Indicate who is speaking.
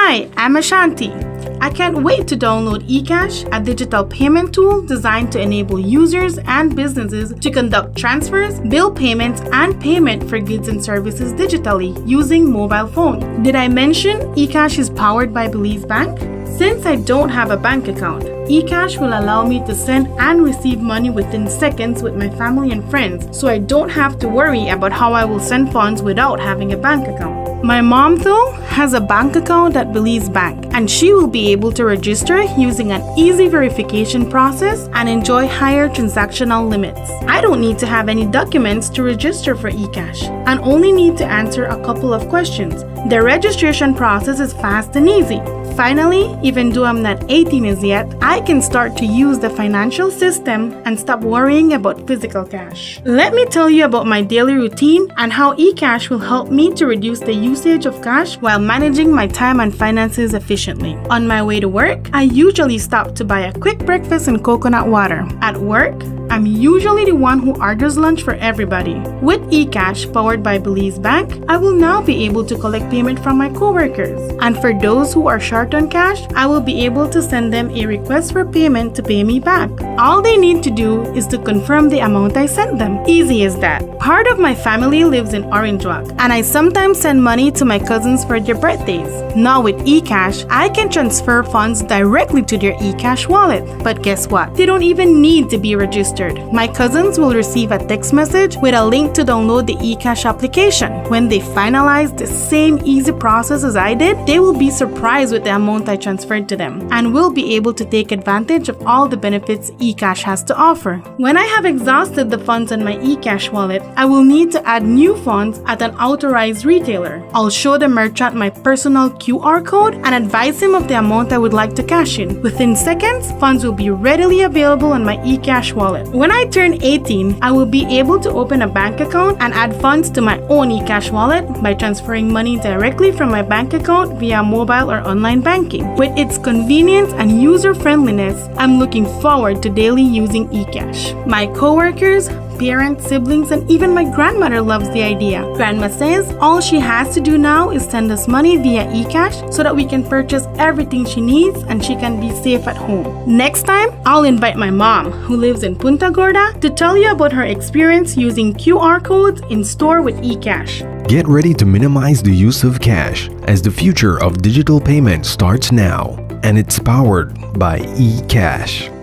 Speaker 1: Hi, I'm Ashanti. I can't wait to download eCash, a digital payment tool designed to enable users and businesses to conduct transfers, bill payments, and payment for goods and services digitally using mobile phone. Did I mention eCash is powered by Belize Bank? Since I don't have a bank account, eCash will allow me to send and receive money within seconds with my family and friends, so I don't have to worry about how I will send funds without having a bank account. My mom, though, has a bank account at Belize Bank, and she will be able to register using an easy verification process and enjoy higher transactional limits. I don't need to have any documents to register for eCash and only need to answer a couple of questions. The registration process is fast and easy. Finally, even though I'm not 18 as yet, I can start to use the financial system and stop worrying about physical cash. Let me tell you about my daily routine and how eCash will help me to reduce the usage of cash while managing my time and finances efficiently. On my way to work, I usually stop to buy a quick breakfast and coconut water. At work, I'm usually the one who orders lunch for everybody. With eCash powered by Belize Bank, I will now be able to collect payment from my coworkers. And for those who are short on cash, I will be able to send them a request for payment to pay me back. All they need to do is to confirm the amount I sent them. Easy as that. Part of my family lives in Orange Walk, and I sometimes send money to my cousins for their birthdays. Now with eCash, I can transfer funds directly to their eCash wallet. But guess what? They don't even need to be registered. My cousins will receive a text message with a link to download the eCash application. When they finalize the same easy process as I did, they will be surprised with the amount I transferred to them and will be able to take advantage of all the benefits eCash has to offer. When I have exhausted the funds on my eCash wallet, I will need to add new funds at an authorized retailer. I'll show the merchant my personal QR code and advise him of the amount I would like to cash in. Within seconds, funds will be readily available on my eCash wallet. When I turn 18, I will be able to open a bank account and add funds to my own eCash wallet by transferring money directly from my bank account via mobile or online banking. With its convenience and user-friendliness, I'm looking forward to daily using eCash. My coworkers, parents, siblings, and even my grandmother loves the idea. Grandma says all she has to do now is send us money via eCash so that we can purchase everything she needs and she can be safe at home. Next time, I'll invite my mom, who lives in Punta Gorda, to tell you about her experience using QR codes in store with eCash.
Speaker 2: Get ready to minimize the use of cash as the future of digital payment starts now, and it's powered by eCash.